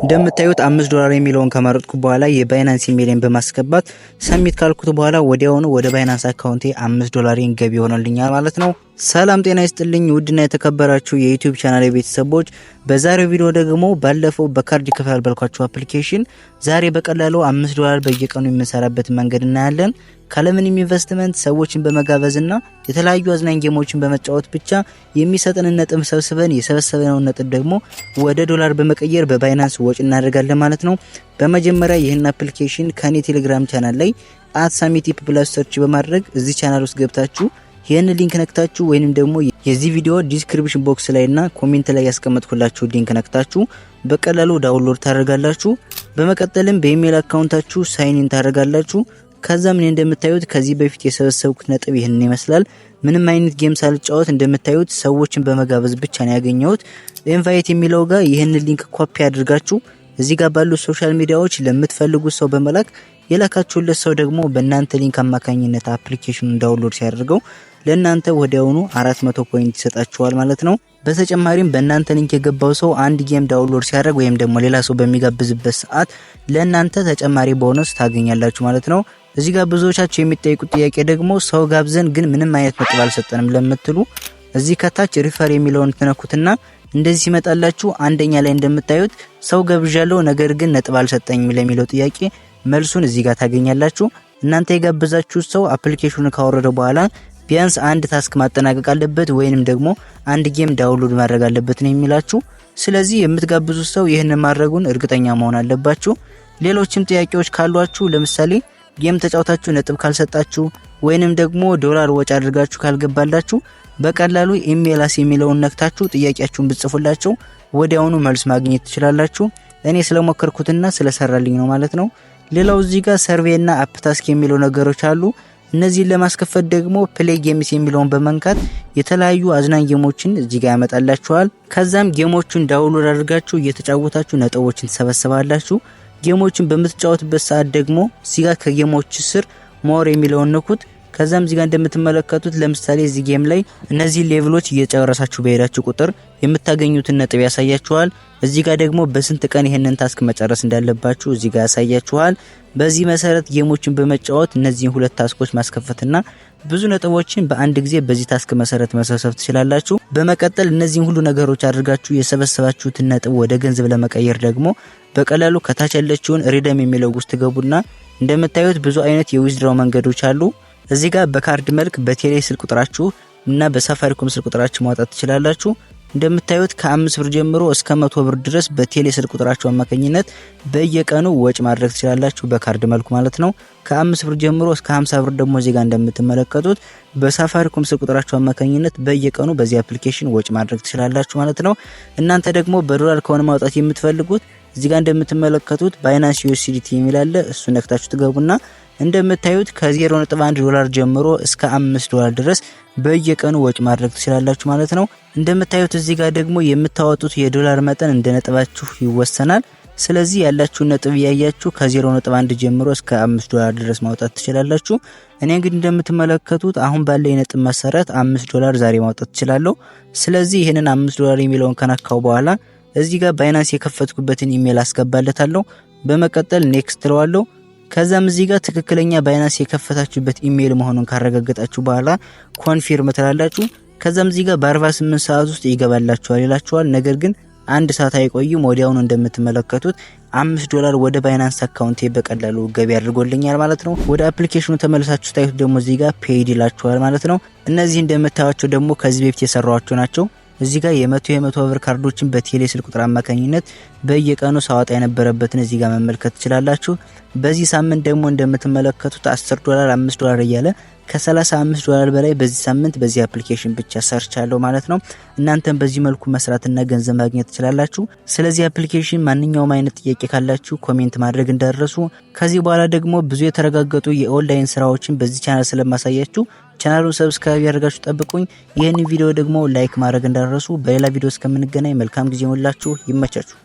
እንደምታዩት $5 የሚለውን ከመረጥኩ በኋላ የባይናንስ ኢሜልን በማስገባት ሰሚት ካልኩት በኋላ ወዲያውኑ ወደ ባይናንስ አካውንቴ $5 ገቢ ሆነልኛል ማለት ነው። ሰላም ጤና ይስጥልኝ ውድና የተከበራችሁ የዩቲዩብ ቻናል ቤተሰቦች፣ በዛሬው ቪዲዮ ደግሞ ባለፈው በካርድ ይከፍላል ባልኳችሁ አፕሊኬሽን ዛሬ በቀላሉ $5 በየቀኑ የምንሰራበት መንገድ እናያለን። ካለምንም ኢንቨስትመንት ሰዎችን በመጋበዝና የተለያዩ አዝናኝ ጌሞችን በመጫወት ብቻ የሚሰጠን ነጥብ ሰብስበን የሰበሰበነውን ነጥብ ደግሞ ወደ ዶላር በመቀየር በባይናንስ ወጪ እናደርጋለን ማለት ነው። በመጀመሪያ ይህን አፕሊኬሽን ከኔ ቴሌግራም ቻናል ላይ @samityp ብላችሁ ሰርች በማድረግ እዚህ ቻናል ውስጥ ገብታችሁ ይህን ሊንክ ነክታችሁ ወይንም ደግሞ የዚህ ቪዲዮ ዲስክሪፕሽን ቦክስ ላይና ኮሜንት ላይ ያስቀመጥኩላችሁ ሊንክ ነክታችሁ በቀላሉ ዳውንሎድ ታደርጋላችሁ። በመቀጠልም በኢሜል አካውንታችሁ ሳይን ኢን ታደርጋላችሁ። ከዛ ምን እንደምታዩት ከዚህ በፊት የሰበሰብኩት ነጥብ ይሄን ይመስላል። ምንም አይነት ጌም ሳልጫወት እንደምታዩት ሰዎችን በመጋበዝ ብቻ ነው ያገኘሁት። ኢንቫይት የሚለው ጋር ይሄን ሊንክ ኮፒ አድርጋችሁ እዚህ ጋር ባሉ ሶሻል ሚዲያዎች ለምትፈልጉት ሰው በመላክ የላካችሁለት ሰው ደግሞ በእናንተ ሊንክ አማካኝነት አፕሊኬሽኑን ዳውንሎድ ሲያደርገው ለእናንተ ወዲያውኑ 400 ፖይንት ይሰጣችኋል ማለት ነው። በተጨማሪም በእናንተ ሊንክ የገባው ሰው አንድ ጌም ዳውንሎድ ሲያደርግ ወይም ደግሞ ሌላ ሰው በሚጋብዝበት ሰዓት ለእናንተ ተጨማሪ ቦነስ ታገኛላችሁ ማለት ነው። እዚህ ጋር ብዙዎቻችሁ የሚጠይቁት ጥያቄ ደግሞ ሰው ጋብዘን ግን ምንም አይነት ነጥብ አልሰጠንም ለምትሉ እዚህ ከታች ሪፈር የሚለውን ትነኩትና እንደዚህ ሲመጣላችሁ አንደኛ ላይ እንደምታዩት ሰው ገብዣለሁ ነገር ግን ነጥብ አልሰጠኝም ለሚለው ጥያቄ መልሱን እዚህ ጋር ታገኛላችሁ። እናንተ የጋበዛችሁት ሰው አፕሊኬሽኑን ካወረደ በኋላ ቢያንስ አንድ ታስክ ማጠናቀቅ አለበት ወይንም ደግሞ አንድ ጌም ዳውንሎድ ማድረግ አለበት ነው የሚላችሁ። ስለዚህ የምትጋብዙት ሰው ይሄንን ማድረጉን እርግጠኛ መሆን አለባችሁ። ሌሎችም ጥያቄዎች ካሏችሁ ለምሳሌ ጌም ተጫውታችሁ ነጥብ ካልሰጣችሁ ወይንም ደግሞ ዶላር ወጪ አድርጋችሁ ካልገባላችሁ በቀላሉ ኢሜላስ የሚለውን ነክታችሁ ጥያቄያችሁን ብትጽፉላችሁ ወዲያውኑ መልስ ማግኘት ትችላላችሁ። እኔ ስለሞከርኩትና ስለሰራልኝ ነው ማለት ነው። ሌላው እዚህ ጋር ሰርቬይና አፕ ታስክ የሚለው ነገሮች አሉ። እነዚህን ለማስከፈት ደግሞ ፕሌይ ጌምስ የሚለውን በመንካት የተለያዩ አዝናኝ ጌሞችን እዚህ ጋር ያመጣላችኋል። ከዛም ጌሞቹን ዳውንሎድ አድርጋችሁ እየተጫወታችሁ ነጥቦችን ተሰበስባላችሁ። ጌሞችን በምትጫወቱበት ሰዓት ደግሞ እዚህ ጋር ከጌሞች ስር ሞር የሚለውን ነኩት። ከዛም እዚህ ጋር እንደምትመለከቱት ለምሳሌ እዚህ ጌም ላይ እነዚህ ሌቭሎች እየጨረሳችሁ በሄዳችሁ ቁጥር የምታገኙትን ነጥብ ያሳያችኋል። እዚህ ጋር ደግሞ በስንት ቀን ይሄንን ታስክ መጨረስ እንዳለባችሁ እዚህ ጋር ያሳያችኋል። በዚህ መሰረት ጌሞችን በመጫወት እነዚህን ሁለት ታስኮች ማስከፈትና ብዙ ነጥቦችን በአንድ ጊዜ በዚህ ታስክ መሰረት መሰብሰብ ትችላላችሁ። በመቀጠል እነዚህን ሁሉ ነገሮች አድርጋችሁ የሰበሰባችሁትን ነጥብ ወደ ገንዘብ ለመቀየር ደግሞ በቀላሉ ከታች ያለችውን ሪደም የሚለው ውስጥ ገቡና እንደምታዩት ብዙ አይነት የዊዝድራው መንገዶች አሉ። እዚህ ጋር በካርድ መልክ በቴሌ ስልክ ቁጥራችሁ እና በሳፋሪኮም ስልክ ቁጥራችሁ ማውጣት ትችላላችሁ። እንደምታዩት ከ5 ብር ጀምሮ እስከ 100 ብር ድረስ በቴሌ ስልክ ቁጥራችሁ አማካኝነት በየቀኑ ወጪ ማድረግ ትችላላችሁ በካርድ መልኩ ማለት ነው። ከ5 ብር ጀምሮ እስከ 50 ብር ደግሞ እዚህ ጋር እንደምትመለከቱት በሳፋሪኮም ስልክ ቁጥራችሁ አማካኝነት በየቀኑ በዚህ አፕሊኬሽን ወጪ ማድረግ ትችላላችሁ ማለት ነው። እናንተ ደግሞ በዶላር ከሆነ ማውጣት የምትፈልጉት እዚህ ጋር እንደምትመለከቱት ባይናንስ USDT የሚል አለ። እሱ ነክታችሁ ትገቡና እንደምታዩት ከ$0.1 ጀምሮ እስከ $5 ድረስ በየቀኑ ወጪ ማድረግ ትችላላችሁ ማለት ነው። እንደምታዩት እዚህ ጋር ደግሞ የምታወጡት የዶላር መጠን እንደ ነጥባችሁ ይወሰናል። ስለዚህ ያላችሁ ነጥብ ያያችሁ ከ$0.1 ጀምሮ እስከ $5 ድረስ ማውጣት ትችላላችሁ። እኔ እንግዲህ እንደምትመለከቱት አሁን ባለው የነጥብ መሰረት $5 ዛሬ ማውጣት ትችላለሁ። ስለዚህ ይሄንን $5 የሚለውን ከነካው በኋላ እዚህ ጋር ባይናንስ የከፈትኩበትን ኢሜል አስገባለታለሁ። በመቀጠል ኔክስት ትለዋለሁ። ከዛም እዚህ ጋር ትክክለኛ ባይናንስ የከፈታችሁበት ኢሜል መሆኑን ካረጋገጣችሁ በኋላ ኮንፊርም ትላላችሁ። ከዛም እዚህ ጋር በ48 ሰዓት ውስጥ ይገባላችኋል ይላችኋል። ነገር ግን አንድ ሰዓት አይቆይም። ወዲያውኑ እንደምትመለከቱት $5 ወደ ባይናንስ አካውንቴ በቀላሉ ገቢ አድርጎልኛል ማለት ነው። ወደ አፕሊኬሽኑ ተመልሳችሁ ታዩት ደግሞ እዚህ ጋር ፔይድ ይላችኋል ማለት ነው። እነዚህ እንደምታዩቸው ደግሞ ከዚህ በፊት የሰራኋቸው ናቸው። እዚህ ጋር የመቶ ብር ካርዶችን በቴሌ ስልክ ቁጥር አማካኝነት በየቀኑ ሳወጣ የነበረበትን እዚህ ጋር መመልከት ትችላላችሁ። በዚህ ሳምንት ደግሞ እንደምትመለከቱት $10 $5 እያለ ከ$35 በላይ በዚህ ሳምንት በዚህ አፕሊኬሽን ብቻ ሰርቻለሁ ማለት ነው። እናንተም በዚህ መልኩ መስራትና ገንዘብ ማግኘት ትችላላችሁ። ስለዚህ አፕሊኬሽን ማንኛውም አይነት ጥያቄ ካላችሁ ኮሜንት ማድረግ እንዳትረሱ። ከዚህ በኋላ ደግሞ ብዙ የተረጋገጡ የኦንላይን ስራዎችን በዚህ ቻናል ስለማሳያችሁ ቻናሉን ሰብስክራይብ ያደርጋችሁ ጠብቁኝ። ይሄን ቪዲዮ ደግሞ ላይክ ማድረግ እንዳትረሱ። በሌላ ቪዲዮ እስከምንገናኝ መልካም ጊዜ ይሁንላችሁ። ይመቻችሁ።